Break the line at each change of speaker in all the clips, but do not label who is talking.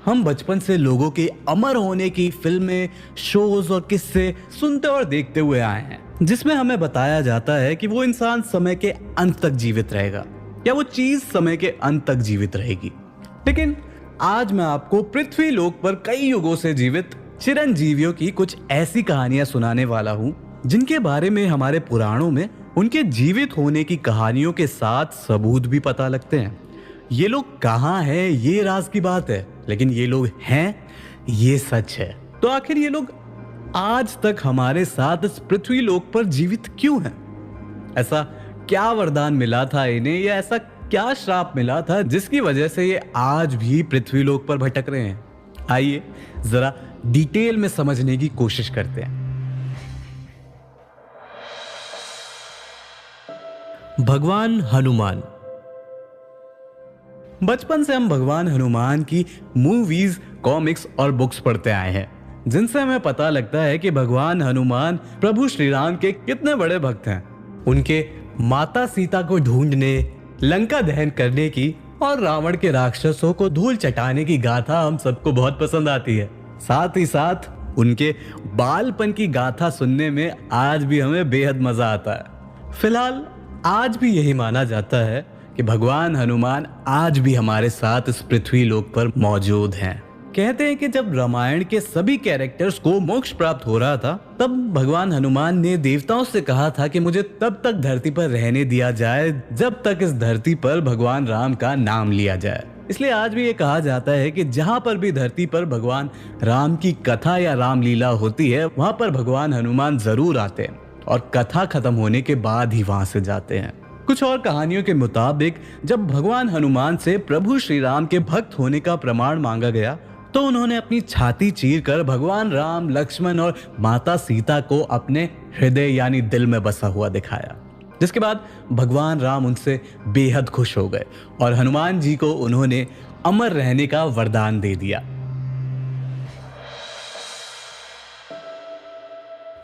हम बचपन से लोगों के अमर होने की फिल्में, शोज और किस्से सुनते और देखते हुए आए हैं, जिसमें हमें बताया जाता है कि वो इंसान समय के अंत तक जीवित रहेगा या वो चीज समय के अंत तक जीवित रहेगी। लेकिन आज मैं आपको पृथ्वी लोक पर कई युगों से जीवित चिरंजीवियों की कुछ ऐसी कहानियां सुनाने वाला हूं जिनके बारे में हमारे पुराणों में उनके जीवित होने की कहानियों के साथ सबूत भी पता लगते हैं। ये लोग कहाँ हैं ये राज की बात है, लेकिन ये लोग हैं, ये सच है। तो आखिर ये लोग आज तक हमारे साथ इस पृथ्वी लोक पर जीवित क्यों हैं? ऐसा क्या वरदान मिला था इन्हें, या ऐसा क्या श्राप मिला था जिसकी वजह से ये आज भी पृथ्वी लोक पर भटक रहे हैं? आइए जरा डिटेल में समझने की कोशिश करते हैं।
भगवान हनुमान।
बचपन से हम भगवान हनुमान की मूवीज, कॉमिक्स और बुक्स पढ़ते आए हैं, जिनसे हमें पता लगता है कि भगवान हनुमान प्रभु श्री राम के कितने बड़े भक्त हैं। उनके माता सीता को ढूंढने, लंका दहन करने की और रावण के राक्षसों को धूल चटाने की गाथा हम सबको बहुत पसंद आती है। साथ ही साथ उनके बालपन की गाथा सुनने में आज भी हमें बेहद मजा आता है। फिलहाल आज भी यही माना जाता है कि भगवान हनुमान आज भी हमारे साथ इस पृथ्वी लोक पर मौजूद हैं। कहते हैं कि जब रामायण के सभी कैरेक्टर्स को मोक्ष प्राप्त हो रहा था, तब भगवान हनुमान ने देवताओं से कहा था कि मुझे तब तक धरती पर रहने दिया जाए जब तक इस धरती पर भगवान राम का नाम लिया जाए। इसलिए आज भी ये कहा जाता है कि जहां पर भी धरती पर भगवान राम की कथा या रामलीला होती है, वहां पर भगवान हनुमान जरूर आते हैं और कथा खत्म होने के बाद ही वहां से जाते हैं। कुछ और कहानियों के मुताबिक जब भगवान हनुमान से प्रभु श्री राम के भक्त होने का प्रमाण मांगा गया, तो उन्होंने अपनी छाती चीरकर भगवान राम, लक्ष्मण और माता सीता को अपने हृदय यानी दिल में बसा हुआ दिखाया। जिसके बाद भगवान राम उनसे बेहद खुश हो गए और हनुमान जी को उन्होंने अमर रहने का वरदान दे दिया।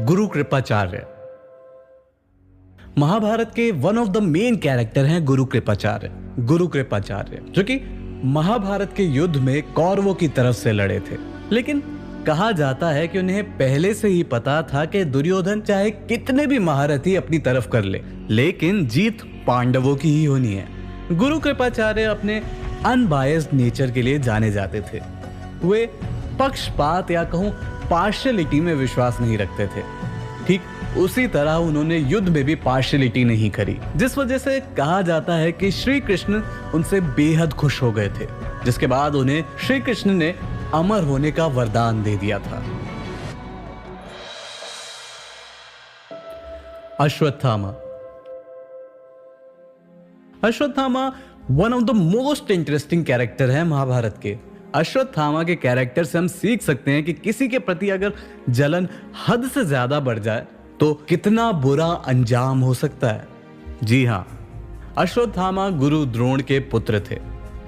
गुरु कृपाचार्य। महाभारत के one of the main character हैं गुरु कृपाचार्य। गुरु कृपाचार्य जो कि महाभारत के युद्ध में कौरवों की तरफ से लड़े थे, लेकिन कहा जाता है कि उन्हें पहले से ही पता था कि दुर्योधन चाहे कितने भी महारथी अपनी तरफ कर ले, लेकिन जीत पांडवों की ही होनी है। गुरु कृपाचार्य अपने अनबायस्ड नेचर के लिए जाने जाते थे। वे पक्षपात या कहूं पार्शियलिटी में विश्वास नहीं रखते थे। ठीक उसी तरह उन्होंने युद्ध में भी पार्शियलिटी नहीं करी, जिस वजह से कहा जाता है कि श्री कृष्ण उनसे बेहद खुश हो गए थे, जिसके बाद उन्हें श्री कृष्ण ने अमर होने का वरदान दे दिया था। Ashwatthama. Ashwatthama one of the most interesting character है महाभारत के। अश्वत्थामा के कैरेक्टर से हम सीख सकते हैं कि किसी के प्रति अगर जलन हद से ज्यादा बढ़ जाए तो कितना बुरा अंजाम हो सकता है। जी हाँ, अश्वत्थामा गुरु द्रोण के पुत्र थे।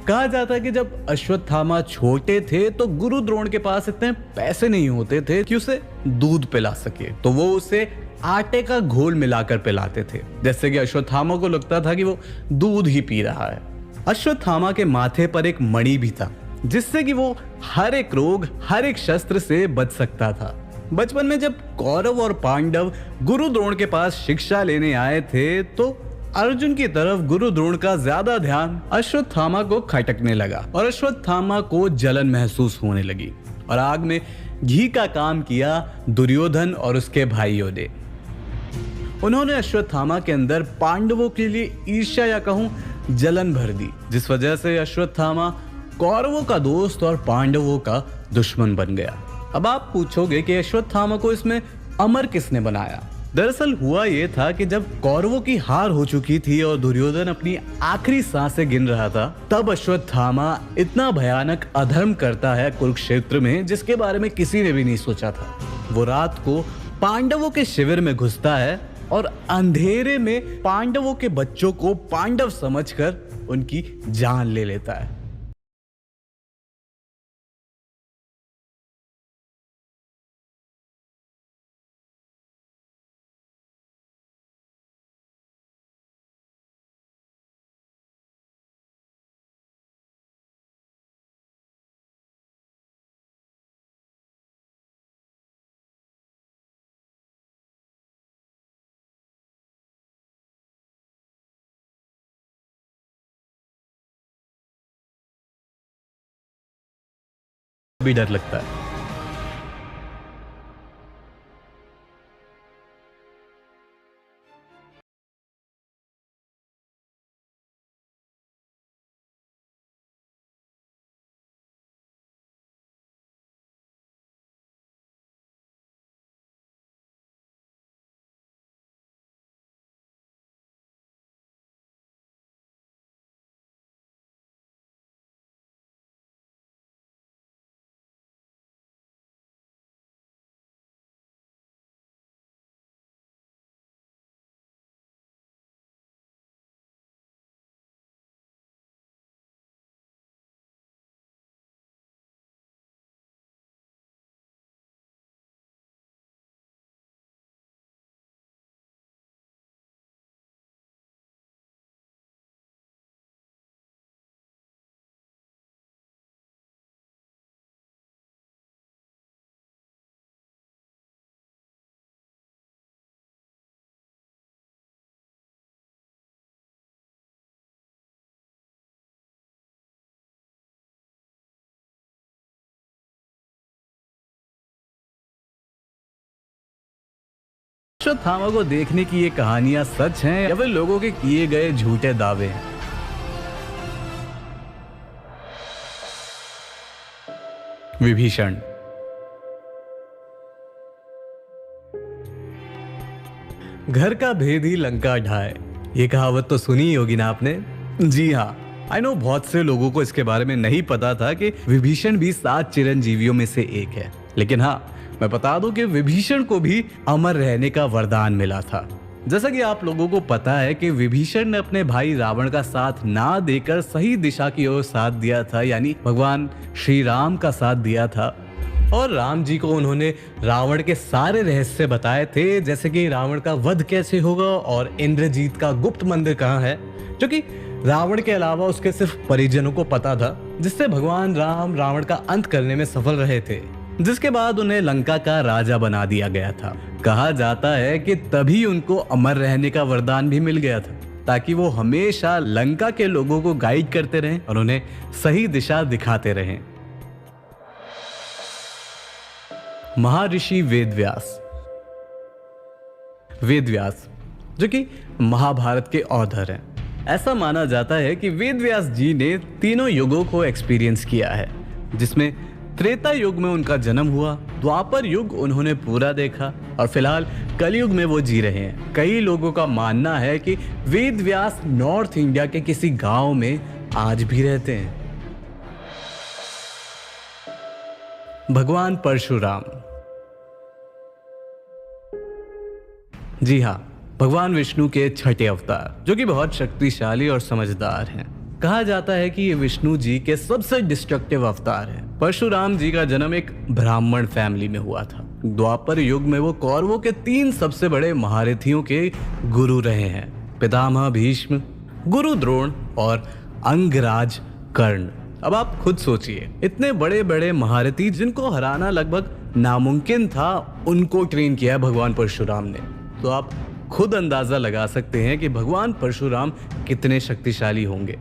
कहा जाता है कि जब अश्वत्थामा छोटे थे तो गुरु द्रोण के पास इतने पैसे नहीं होते थे कि उसे दूध पिला सके, तो वो उसे आटे का घोल मिलाकर पिलाते थे, जैसे कि अश्वत्थामा को लगता था कि वो दूध ही पी रहा है। अश्वत्थामा के माथे पर एक मणि भी था, जिससे कि वो हर एक रोग, हर एक शस्त्र से बच सकता था। बचपन में जब कौरव और पांडव गुरु द्रोण के पास शिक्षा लेने आए थे, तो अर्जुन की तरफ गुरु द्रोण का ज्यादा ध्यान अश्वत्थामा को खटकने लगा और अश्वत्थामा को जलन महसूस होने लगी और आग में घी का काम किया दुर्योधन और उसके भाइयों ने। उन्होंने अश्वत्थामा के अंदर पांडवों के लिए ईर्ष्या या कहूं जलन भर दी, जिस वजह से अश्वत्थामा कौरवों का दोस्त और पांडवों का दुश्मन बन गया। अब आप पूछोगे कि अश्वत्थामा को इसमें अमर किसने बनाया? दरअसल हुआ यह था कि जब कौरवों की हार हो चुकी थी और दुर्योधन अपनी आखिरी सांसें गिन रहा था, तब अश्वत्थामा इतना भयानक अधर्म करता है कुरुक्षेत्र में, जिसके बारे में किसी ने भी नहीं सोचा था। वो रात को पांडवों के शिविर में घुसता है और अंधेरे में पांडवों के बच्चों को पांडव समझकर उनकी जान ले लेता है। भी डर लगता है। अश्वत्थामा को देखने की ये कहानियां सच हैं या फिर लोगों के किए गए झूठे दावे हैं? विभीषण। घर का भेद ही लंका ढाए, ये कहावत तो सुनी ही होगी ना आपने। जी हाँ, आई नो बहुत से लोगों को इसके बारे में नहीं पता था कि विभीषण भी 7 चिरंजीवियों में से एक है। लेकिन हाँ, मैं बता दूं कि विभीषण को भी अमर रहने का वरदान मिला था। जैसा कि आप लोगों को पता है कि विभीषण ने अपने भाई रावण का साथ ना देकर सही दिशा की ओर साथ दिया था, यानी भगवान श्री राम का साथ दिया था। और राम जी को उन्होंने रावण के सारे रहस्य बताए थे, जैसे कि रावण का वध कैसे होगा और इंद्रजीत का गुप्त मंदिर कहाँ है, जो कि रावण के अलावा उसके सिर्फ परिजनों को पता था, जिससे भगवान राम रावण का अंत करने में सफल रहे थे, जिसके बाद उन्हें लंका का राजा बना दिया गया था। कहा जाता है कि तभी उनको अमर रहने का वरदान भी मिल गया था, ताकि वो हमेशा लंका के लोगों को गाइड करते रहें और उन्हें सही दिशा दिखाते रहें। महर्षि वेदव्यास। वेदव्यास जो कि महाभारत के ऑथर हैं। ऐसा माना जाता है कि वेदव्यास जी ने तीनों युगों को एक्सपीरियंस किया है, जिसमें त्रेता युग में उनका जन्म हुआ, द्वापर युग उन्होंने पूरा देखा और फिलहाल कलयुग में वो जी रहे हैं। कई लोगों का मानना है कि वेदव्यास नॉर्थ इंडिया के किसी गांव में आज भी रहते हैं। भगवान परशुराम। जी हाँ, भगवान विष्णु के छठे अवतार, जो कि बहुत शक्तिशाली और समझदार हैं। कहा जाता है कि ये विष्णु जी के सबसे डिस्ट्रक्टिव अवतार हैं। परशुराम जी का जन्म एक ब्राह्मण फैमिली में हुआ था। द्वापर युग में वो कौरवों के 3 सबसे बड़े महारथियों के गुरु रहे हैं, पितामह भीष्म, गुरु द्रोण और अंगराज कर्ण। अब आप खुद सोचिए, इतने बड़े बड़े महारथी जिनको हराना लगभग नामुमकिन था, उनको ट्रेन किया है भगवान परशुराम ने। तो आप खुद अंदाजा लगा सकते हैं कि भगवान परशुराम कितने शक्तिशाली होंगे।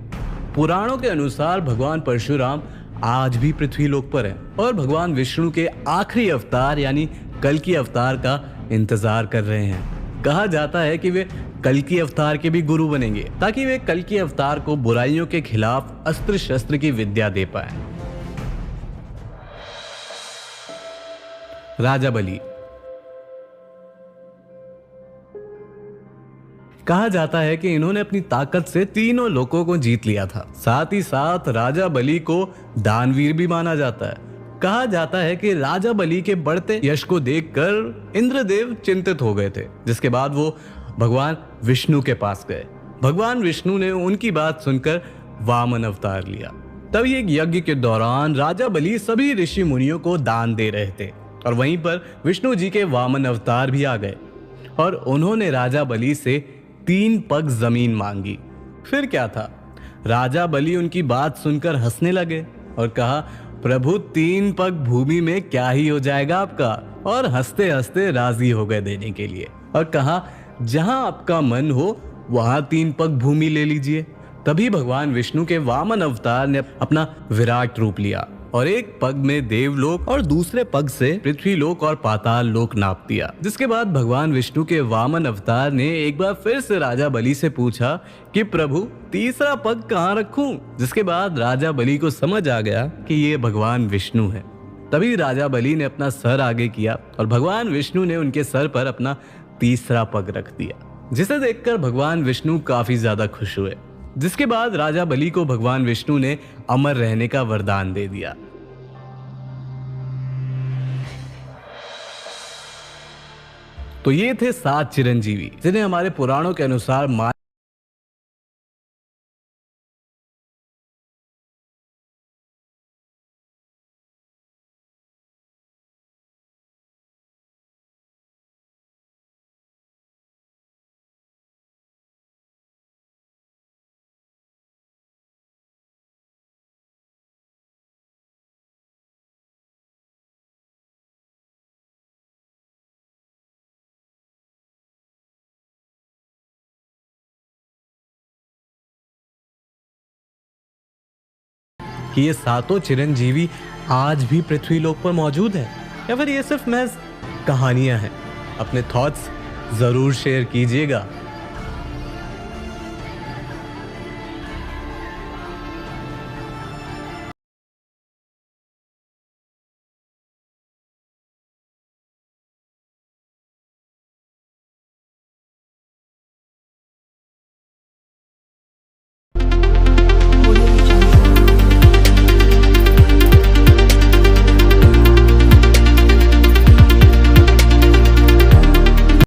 पुराणों के अनुसार भगवान परशुराम आज भी पृथ्वी लोक पर हैं और भगवान विष्णु के आखिरी अवतार यानी कल्कि अवतार का इंतजार कर रहे हैं। कहा जाता है कि वे कल्कि अवतार के भी गुरु बनेंगे, ताकि वे कल्कि अवतार को बुराइयों के खिलाफ अस्त्र शस्त्र की विद्या दे पाए। राजा बलि। कहा जाता है कि इन्होंने अपनी ताकत से तीनों लोकों को जीत लिया था। साथ ही साथ राजा बलि को दानवीर भी माना जाता है। कहा जाता है कि राजा बलि के बढ़ते यश को देखकर इंद्रदेव चिंतित हो गए थे, जिसके बाद वो भगवान विष्णु के पास गए। भगवान विष्णु ने उनकी बात सुनकर वामन अवतार लिया। तभी एक यज्ञ के दौरान राजा बलि सभी ऋषि मुनियों को दान दे रहे थे और वहीं पर विष्णु जी के वामन अवतार भी आ गए और उन्होंने राजा बलि से 3 पग जमीन मांगी। फिर क्या था, राजा बलि उनकी बात सुनकर हंसने लगे और कहा, प्रभु 3 पग भूमि में क्या ही हो जाएगा आपका, और हंसते हंसते राजी हो गए देने के लिए और कहा, जहां आपका मन हो वहां 3 पग भूमि ले लीजिए। तभी भगवान विष्णु के वामन अवतार ने अपना विराट रूप लिया और एक पग में देवलोक और दूसरे पग से पृथ्वीलोक और पाताल लोक नाप दिया। जिसके बाद भगवान विष्णु के वामन अवतार ने एक बार फिर से राजा बलि से पूछा कि प्रभु तीसरा पग कहाँ रखूं? जिसके बाद राजा बलि को समझ आ गया कि ये भगवान विष्णु है। तभी राजा बलि ने अपना सर आगे किया और भगवान विष्णु ने उनके सर पर अपना तीसरा पग रख दिया, जिसे देखकर भगवान विष्णु काफी ज्यादा खुश हुए। जिसके बाद राजा बलि को भगवान विष्णु ने अमर रहने का वरदान दे दिया। तो ये थे 7 चिरंजीवी जिन्हें हमारे पुराणों के अनुसार कि ये 7 चिरंजीवी आज भी पृथ्वीलोक पर मौजूद हैं, या फिर ये सिर्फ महज कहानियां हैं। अपने थॉट्स जरूर शेयर कीजिएगा।